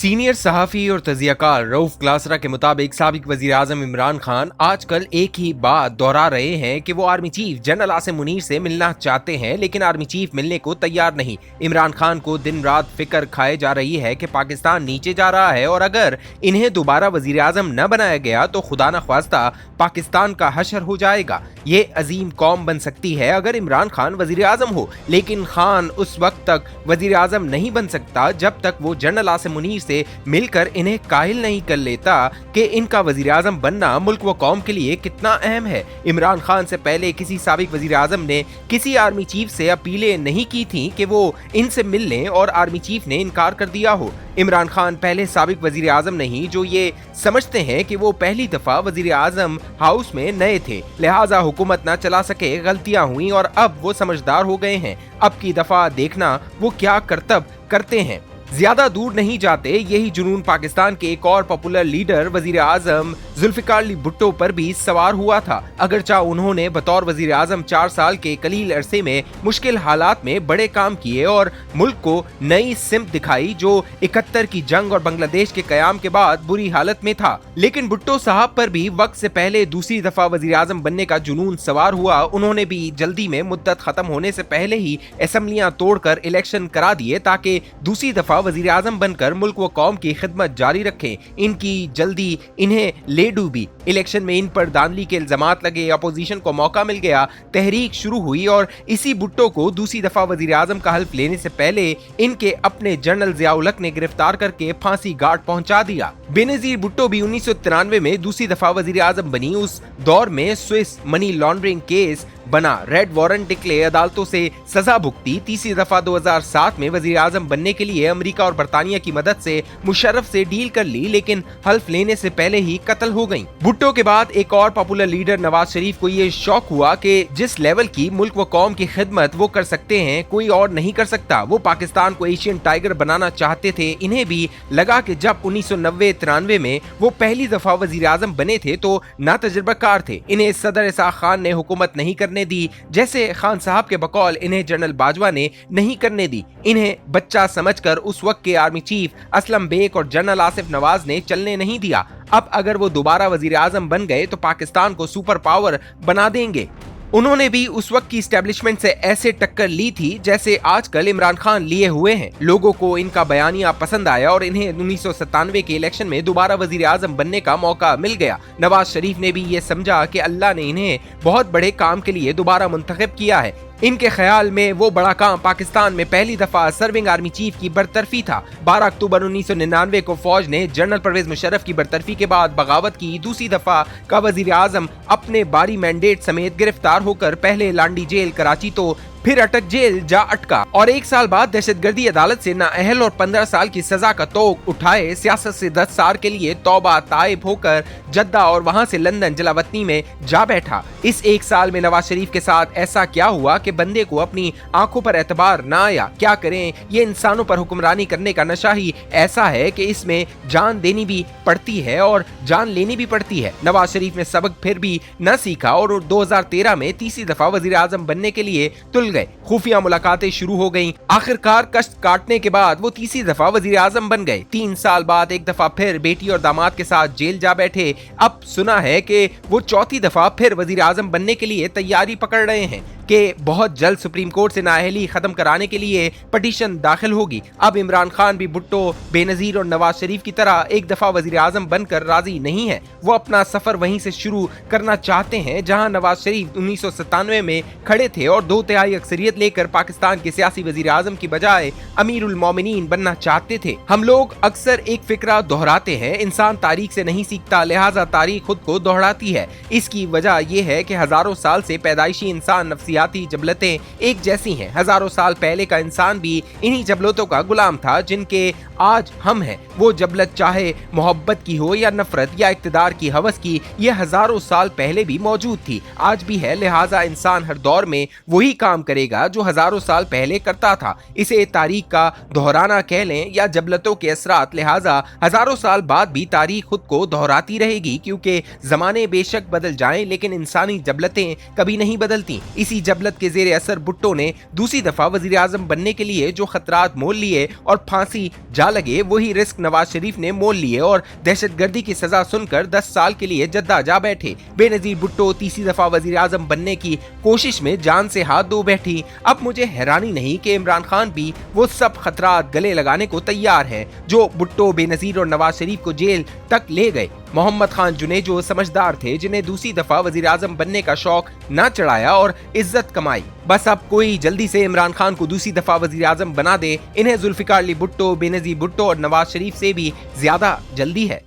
Senior सहाफ़ी और तज़ियाकार रऊफ क्लासरा के मुताबिक साबिक वज़ीर आज़म इमरान खान आजकल एक ही बात दोहरा रहे हैं कि वो army chief general Asim Munir से मिलना चाहते हैं, लेकिन आर्मी चीफ मिलने को तैयार नहीं। इमरान खान को दिन रात फिक्र खाए जा रही है कि पाकिस्तान नीचे जा रहा है और अगर इन्हें दोबारा वज़ीर आज़म न बनाया गया तो खुदा न ख्वास्ता पाकिस्तान का हशर हो जाएगा। ये अजीम कौम बन सकती है अगर इमरान खान वज़ीर आज़म हो, लेकिन खान उस वक्त तक वज़ीर आज़म नहीं बन सकता जब तक वो जनरल आसिम मुनीर से मिलकर इन्हें काहिल नहीं कर लेता कि इनका वज़ीर आज़म बनना मुल्क व कौम के लिए कितना अहम है। इमरान खान से पहले किसी साबिक वज़ीर आज़म ने किसी आर्मी चीफ से अपीलें नहीं की थी कि वो इनसे मिल लें और आर्मी चीफ ने इनकार कर दिया हो। इमरान खान पहले साबिक वज़ीर आज़म नहीं जो ये समझते हैं कि वो पहली दफा वज़ीर आज़म हाउस में नए थे, लिहाजा हुकूमत न चला सके, गलतियां हुई और अब वो समझदार हो गए हैं। अब की दफा देखना वो क्या करतब करते हैं। ज्यादा दूर नहीं जाते, यही जुनून पाकिस्तान के एक और पॉपुलर लीडर वजीर आजम जुल्फिकार अली भुट्टो पर भी सवार हुआ था। अगरचा उन्होंने बतौर वजीर आजम 4 साल के कलील अरसे में मुश्किल हालात में बड़े काम किए और मुल्क को नई सिमत दिखाई जो 71 की जंग और बांग्लादेश के कयाम के बाद बुरी हालत में था। लेकिन भुट्टो साहब पर भी वक्त से पहले दूसरी दफा वजीर आजम बनने का जुनून सवार हुआ। उन्होंने भी जल्दी में मुद्दत खत्म होने से पहले ही असेंबलियां तोड़कर इलेक्शन करा दिए ताकि दूसरी दफा वजीर आजम बनकर मुल्क व कौम की खिदमत जारी रखें। इनकी जल्दी इन्हें ले डूबी। इलेक्शन में इन पर दांधली के इल्जामात लगे, अपोजिशन को मौका मिल गया, तहरीक शुरू हुई और इसी भुट्टो को दूसरी दफा वजीर आजम का हल्फ लेने से पहले इनके अपने जनरल जियाउल हक ने गिरफ्तार करके फांसी घाट पहुंचा दिया। बेनजीर भुट्टो भी 1993 में दूसरी दफा वजीर आजम बनी। उस दौर में स्विस मनी लॉन्ड्रिंग केस बना, रेड वारंट निकले, अदालतों से सजा भुगती। तीसरी दफा 2007 में वजीर आजम बनने के लिए अमेरिका और बरतानिया की मदद से मुशर्रफ से डील कर ली, लेकिन हल्फ लेने से पहले ही कत्ल हो गईं। भुट्टो के बाद एक और पॉपुलर लीडर नवाज शरीफ को ये शौक हुआ कि जिस लेवल की मुल्क व कौम की खिदमत वो कर सकते हैं कोई और नहीं कर सकता। वो पाकिस्तान को एशियन टाइगर बनाना चाहते थे। इन्हें भी लगा कि जब 1990-93 में वो पहली दफा वजीर आजम बने थे तो ना तजुर्बाकार थे। इन्हें सदर इसाक खान ने हुकूमत नहीं करने दी, जैसे खान साहब के बकौल इन्हें जनरल बाजवा ने नहीं करने दी। इन्हें बच्चा समझकर उस वक्त के आर्मी चीफ असलम बेग और जनरल आसिफ नवाज ने चलने नहीं दिया। अब अगर वो दोबारा वजीर आजम बन गए तो पाकिस्तान को सुपर पावर बना देंगे। उन्होंने भी उस वक्त की इस्टेब्लिशमेंट से ऐसे टक्कर ली थी जैसे आजकल इमरान खान लिए हुए हैं। लोगों को इनका बयानिया पसंद आया और इन्हें 1997 के इलेक्शन में दोबारा वजीर आजम बनने का मौका मिल गया। नवाज शरीफ ने भी ये समझा कि अल्लाह ने इन्हें बहुत बड़े काम के लिए दोबारा मुंतखब किया है। इनके ख्याल में वो बड़ा काम पाकिस्तान में पहली दफा सर्विंग आर्मी चीफ की बरतरफी था। 12 अक्टूबर 1999 को फौज ने जनरल परवेज मुशर्रफ की बरतरफी के बाद बगावत की। दूसरी दफा का वजीर आजम अपने बारी मैंडेट समेत गिरफ्तार होकर पहले लांडी जेल कराची तो फिर अटक जेल जा अटका और 1 साल बाद दहशतगर्दी अदालत से नाअहल और 15 साल की सजा का तोक उठाए सियासत से 10 साल के लिए तौबा ताइब होकर जद्दा और वहां से लंदन जलावतनी में जा बैठा। इस 1 साल में नवाज शरीफ के साथ ऐसा क्या हुआ कि बंदे को अपनी आंखों पर एतबार ना आया। क्या करें, ये इंसानों पर हुक्मरानी करने का नशा ही ऐसा है कि इसमें जान देनी भी पड़ती है और जान लेनी भी पड़ती है। नवाज शरीफ ने सबक फिर भी न सीखा और 2013 में तीसरी दफा वजीर आजम बनने के लिए तुल गए। खुफिया मुलाकातें शुरू हो गईं। आखिरकार कष्ट काटने के बाद वो तीसरी दफा वजीर आजम बन गए। 3 साल बाद एक दफा फिर बेटी और दामाद के साथ जेल जा बैठे। अब सुना है कि वो चौथी दफा फिर वजीर आजम बनने के लिए तैयारी पकड़ रहे हैं कि बहुत जल्द सुप्रीम कोर्ट से नाअहली खत्म कराने के लिए पटिशन दाखिल होगी। अब इमरान खान भी भुट्टो, बेनजीर और नवाज शरीफ की तरह एक दफा वजीर आजम बनकर राजी नहीं है। वो अपना सफर वहीं से शुरू करना चाहते हैं जहां नवाज शरीफ 1997 में खड़े थे और 2/3 अक्सरियत लेकर पाकिस्तान के सियासी वजीर आजम की बजाय अमीरुल मोमिनीन बनना चाहते थे। हम लोग अक्सर एक फिक्रा दोहराते हैं, इंसान तारीख से नहीं सीखता, लिहाजा तारीख खुद को दोहराती है। इसकी वजह यह है कि हजारों साल से पैदाइशी इंसान नफ्सियाती जबलतें एक जैसी हैं। हजारों साल पहले का इंसान भी इन्हीं जबलतों का गुलाम था जिनके आज हम हैं। वो जबलत चाहे मोहब्बत की हो या नफरत या इक्तदार की हवस की, ये हजारों साल पहले भी मौजूद थी, आज भी है। लिहाजा इंसान हर दौर में वही काम करेगा जो हजारों साल पहले करता था। इसे तारीख का दोहराना कह लें या जबलतों के असरात। लिहाजा हजारों साल बाद भी तारीख खुद को दोहराती रहेगी क्योंकि जमाने बेशक बदल जाएं लेकिन इंसानी जबलतें कभी नहीं बदलती। इसी जबलत के जेर असर भुट्टो ने दूसरी दफा वजीर आजम बनने के लिए जो खतरात मोल लिए और फांसी जा लगे वही रिस्क नवाज शरीफ ने मोल लिए और दहशतगर्दी की सजा सुनकर 10 साल के लिए जद्दा जा बैठे। बेनजीर भुट्टो तीसरी दफा वजीर आजम बनने की कोशिश में जान से हाथ धो बैठी। अब मुझे हैरानी नहीं कि इमरान खान भी वो सब खतरात गले लगाने को तैयार है जो भुट्टो, बेनजीर और नवाज शरीफ को जेल तक ले गए। मोहम्मद खान जुनेजो समझदार थे जिन्हें दूसरी दफा वजीर आजम बनने का शौक न चढ़ाया और इज्जत कमाई। बस अब कोई जल्दी से इमरान खान को दूसरी दफा वजीर आजम बना दे। इन्हें जुल्फिकार अली भुट्टो, बेनजीर भुट्टो और नवाज शरीफ से भी ज्यादा जल्दी है।